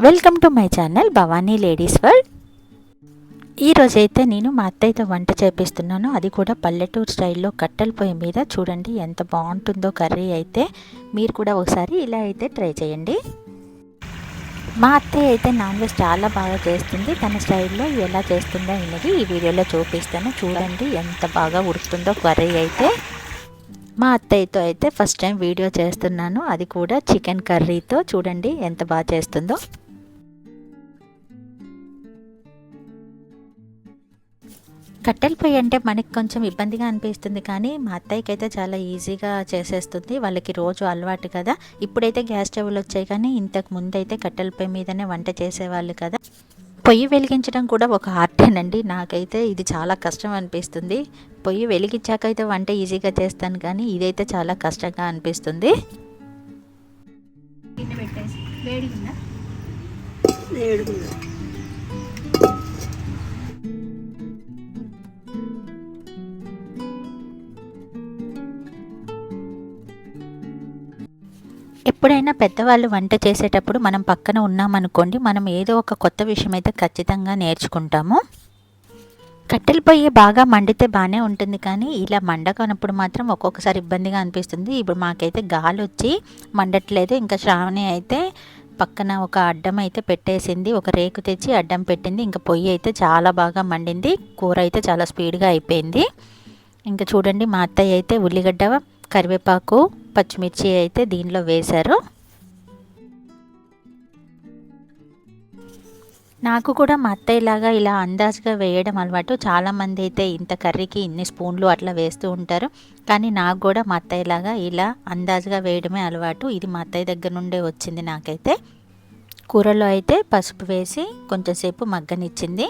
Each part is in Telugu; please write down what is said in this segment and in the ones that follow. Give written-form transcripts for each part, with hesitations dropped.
Welcome to my channel Bhavani ladies world. ఈరోజైతే నేను మా అత్తయ్యతో వంట చేపిస్తున్నాను. అది కూడా పల్లెటూరు స్టైల్లో కట్టెల పొయ్యి మీద. చూడండి ఎంత బాగుంటుందో కర్రీ అయితే. మీరు కూడా ఒకసారి ఇలా అయితే ట్రై చేయండి. మా అత్తయ్య అయితే నాన్ వెజ్ చాలా బాగా చేస్తుంది. తన స్టైల్లో ఎలా చేస్తుందో అనేది ఈ వీడియోలో చూపిస్తాను. చూడండి ఎంత బాగా ఉడుకుతుందో కర్రీ అయితే. మా అత్తయ్యతో అయితే ఫస్ట్ టైం వీడియో చేస్తున్నాను, అది కూడా చికెన్ కర్రీతో. చూడండి ఎంత బాగా చేస్తుందో. కట్టెల పొయ్యి అంటే మనకి కొంచెం ఇబ్బందిగా అనిపిస్తుంది, కానీ మా అత్తయ్యకి అయితే చాలా ఈజీగా చేసేస్తుంది. వాళ్ళకి రోజు అలవాటు కదా. ఇప్పుడైతే గ్యాస్ స్టవ్లు వచ్చాయి, కానీ ఇంతకు ముందు అయితే కట్టెల పొయ్యి మీదనే వంట చేసేవాళ్ళు కదా. పొయ్యి వెలిగించడం కూడా ఒక ఆర్టేనండి. నాకైతే ఇది చాలా కష్టం అనిపిస్తుంది. పొయ్యి వెలిగించాక అయితే వంట ఈజీగా చేస్తాను, కానీ ఇదైతే చాలా కష్టంగా అనిపిస్తుంది. ఎప్పుడైనా పెద్దవాళ్ళు వంట చేసేటప్పుడు మనం పక్కన ఉన్నామనుకోండి, మనం ఏదో ఒక కొత్త విషయం అయితే ఖచ్చితంగా నేర్చుకుంటాము. కట్టెల పొయ్యి బాగా మండితే బాగానే ఉంటుంది, కానీ ఇలా మండకనప్పుడు మాత్రం ఒక్కొక్కసారి ఇబ్బందిగా అనిపిస్తుంది. ఇప్పుడు మాకైతే గాలి వచ్చి మండట్లేదు. ఇంకా శ్రావణి అయితే పక్కన ఒక అడ్డం అయితే పెట్టేసింది, ఒక రేకు తెచ్చి అడ్డం పెట్టింది. ఇంకా పొయ్యి అయితే చాలా బాగా మండింది. కూర అయితే చాలా స్పీడ్గా అయిపోయింది. ఇంకా చూడండి మా అత్తయ్య అయితే ఉల్లిగడ్డ, కరివేపాకు, పచ్చిమిర్చి అయితే దీనిలో వేశారు. నాకు కూడా మా అత్తయ్యలాగా ఇలా అందాజుగా వేయడం అలవాటు. చాలామంది అయితే ఇంత కర్రీకి ఇన్ని స్పూన్లు అట్లా వేస్తూ ఉంటారు, కానీ నాకు కూడా మా అత్తయ్యలాగా ఇలా అందాజుగా వేయడమే అలవాటు. ఇది మా అత్తయ్య దగ్గర నుండే వచ్చింది నాకైతే. కూరలో అయితే పసుపు వేసి కొంచెంసేపు మగ్గనిచ్చింది.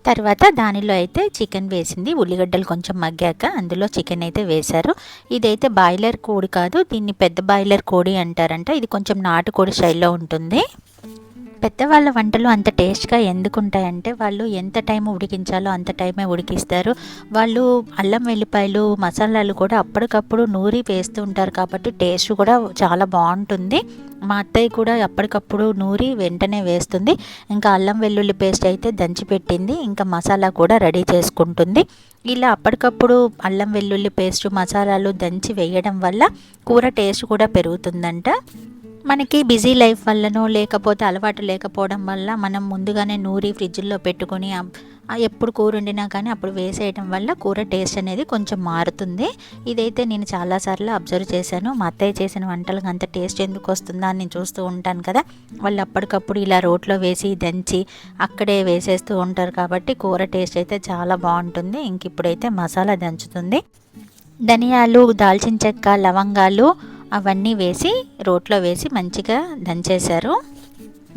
తర్వాత దానిలో అయితే చికెన్ వేసింది. ఉల్లిగడ్డలు కొంచెం మగ్గాక అందులో చికెన్ అయితే వేశారు. ఇదైతే బాయిలర్ కోడి కాదు, దీన్ని పెద్ద బాయిలర్ కోడి అంటారంట. ఇది కొంచెం నాటుకోడి స్టైల్లో ఉంటుంది. పెద్దవాళ్ళ వంటలు అంత టేస్ట్గా ఎందుకు ఉంటాయంటే, వాళ్ళు ఎంత టైం ఉడికించాలో అంత టైమే ఉడికిస్తారు. వాళ్ళు అల్లం వెల్లిపాయలు మసాలాలు కూడా అప్పటికప్పుడు నూరి వేస్తూ ఉంటారు, కాబట్టి టేస్ట్ కూడా చాలా బాగుంటుంది. మా అత్తయ్య కూడా అప్పటికప్పుడు నూరి వెంటనే వేస్తుంది. ఇంకా అల్లం వెల్లుల్లి పేస్ట్ అయితే దంచి పెట్టింది. ఇంకా మసాలా కూడా రెడీ చేసుకుంటుంది. ఇలా అప్పటికప్పుడు అల్లం వెల్లుల్లి పేస్ట్ మసాలాలు దంచి వేయడం వల్ల కూర టేస్ట్ కూడా పెరుగుతుందంట. మనకి బిజీ లైఫ్ వల్లనో లేకపోతే అలవాటు లేకపోవడం వల్ల మనం ముందుగానే నూరి ఫ్రిడ్జ్లో పెట్టుకొని ఎప్పుడు కూర వండినా కానీ అప్పుడు వేసేయడం వల్ల కూర టేస్ట్ అనేది కొంచెం మారుతుంది. ఇదైతే నేను చాలాసార్లు అబ్జర్వ్ చేశాను. మా అత్తయ్య చేసిన వంటలకు అంత టేస్ట్ ఎందుకు వస్తుందా అని నేను చూస్తూ ఉంటాను కదా. వాళ్ళు అప్పటికప్పుడు ఇలా రోట్లో వేసి దంచి అక్కడే వేసేస్తూ ఉంటారు, కాబట్టి కూర టేస్ట్ అయితే చాలా బాగుంటుంది. ఇంక ఇప్పుడైతే మసాలా దంచుతుంది. ధనియాలు, దాల్చిన చెక్క, లవంగాలు అవన్నీ వేసి రోట్లో వేసి మంచిగా దంచేశారు.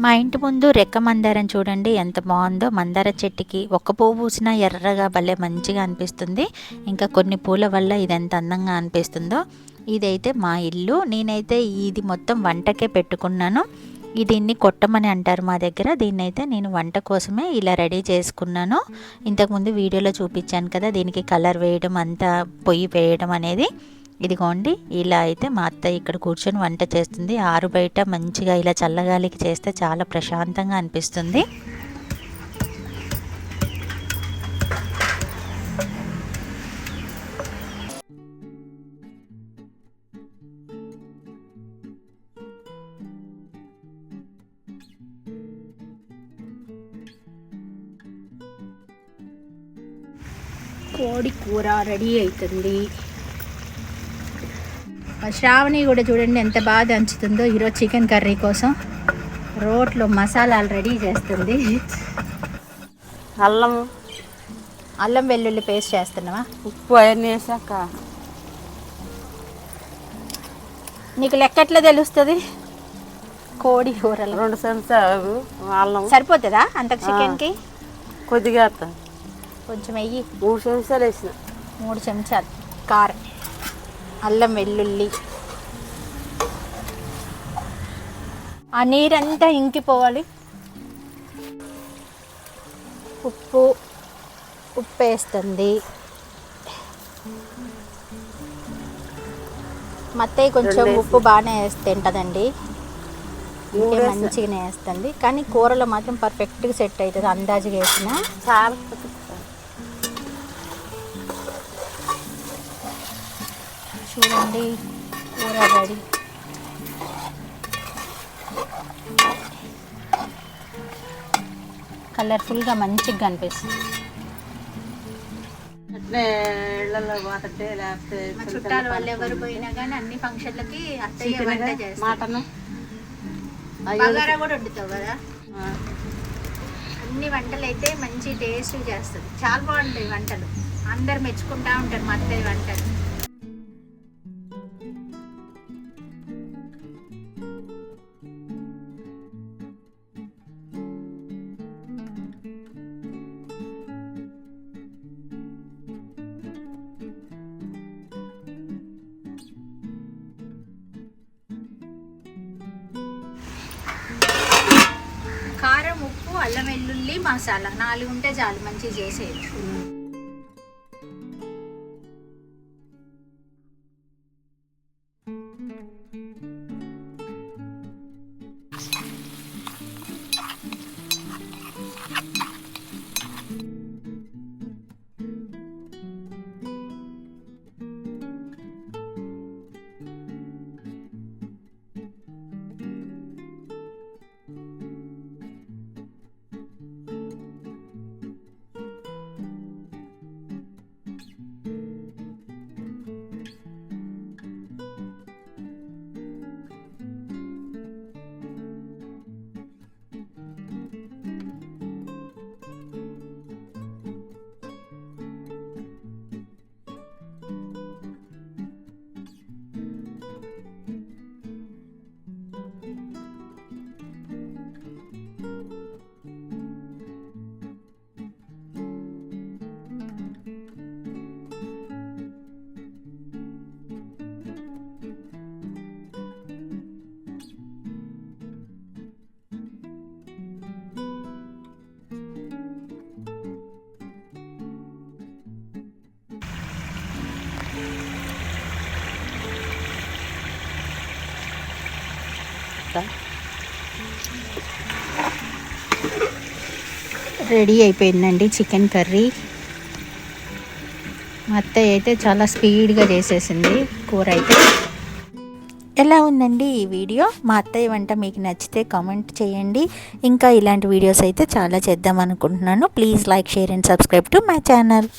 మా ఇంటి ముందు రెక్క మందారం చూడండి ఎంత బాగుందో. మందార చెట్టుకి ఒక్క పువ్వు పూసినా ఎర్రగా భలే మంచిగా అనిపిస్తుంది. ఇంకా కొన్ని పూల వల్ల ఇది ఎంత అందంగా అనిపిస్తుందో. ఇదైతే మా ఇల్లు. నేనైతే ఇది మొత్తం వంటకే పెట్టుకున్నాను. దీన్ని కొట్టమని అంటారు మా దగ్గర. దీన్నైతే నేను వంట కోసమే ఇలా రెడీ చేసుకున్నాను. ఇంతకుముందు వీడియోలో చూపించాను కదా, దీనికి కలర్ వేయడం అంతా పొయ్యి వేయడం అనేది. ఇదిగోండి ఇలా అయితే మా అత్తయ్య ఇక్కడ కూర్చొని వంట చేస్తుంది. ఆరు బయట మంచిగా ఇలా చల్లగాలికి చేస్తే చాలా ప్రశాంతంగా అనిపిస్తుంది. కోడి కూర రెడీ అవుతుంది. శ్రావణి కూడా చూడండి ఎంత బాగా దంచుతుందో. ఈరోజు చికెన్ కర్రీ కోసం రోట్లో మసాలాలు రెడీ చేస్తుంది. అల్లం వెల్లుల్లి పేస్ట్ చేస్తున్నావా? ఉప్పు అవన్నీ వేసాక నీకు లెక్క ఎట్లా తెలుస్తుంది? కోడి కూరలు 2 చెంచాలు అల్లం సరిపోతుందా అంత చికెన్కి? కొద్దిగా కొంచెం వెయ్యి. 3 చెంచాలు వేసిన. 3 చెంచాలు కారం, అల్లం వెల్లుల్లి. ఆ నీరంతా ఇంకిపోవాలి. ఉప్పు వేస్తుంది. మా అత్తయ్య కొంచెం ఉప్పు బాగానే తింటుందండి. ఇంకే మంచిగానే వేస్తుంది, కానీ కూరలో మాత్రం పర్ఫెక్ట్గా సెట్ అవుతుంది అందాజుగా వేసిన. చాలా చూడండి కూర రెడీ. కలర్ఫుల్గా మంచిగా కనిపిస్తుంది. అట్లే ఇళ్ళల్లో పోతుంటే లేకపోతే మా చుట్టాల వాళ్ళు ఎవరు పోయినా కానీ అన్ని ఫంక్షన్లకి అత్తయ్య వంట చేస్తారు. మటన్ బగారా కూడా వండుతావు కదా. అన్ని వంటలు అయితే మంచి టేస్ట్ చేస్తుంది, చాలా బాగుంటాయి వంటలు. అందరు మెచ్చుకుంటా ఉంటారు మా అత్తయ్య వంటలు. కారం, ఉప్పు, అల్లం వెల్లుల్లి మసాలా 4 ఉంటే చాలు మంచిగా చేసేయచ్చు. రెడీ అయిపోయిందండి చికెన్ కర్రీ. మా అత్తయ్య అయితే చాలా స్పీడ్గా చేసేసింది కూర అయితే. ఎలా ఉందండి ఈ వీడియో? మా అత్తయ్య వంట మీకు నచ్చితే కామెంట్ చేయండి. ఇంకా ఇలాంటి వీడియోస్ అయితే చాలా చేద్దాం అనుకుంటున్నాను. Please like, share and subscribe to my channel.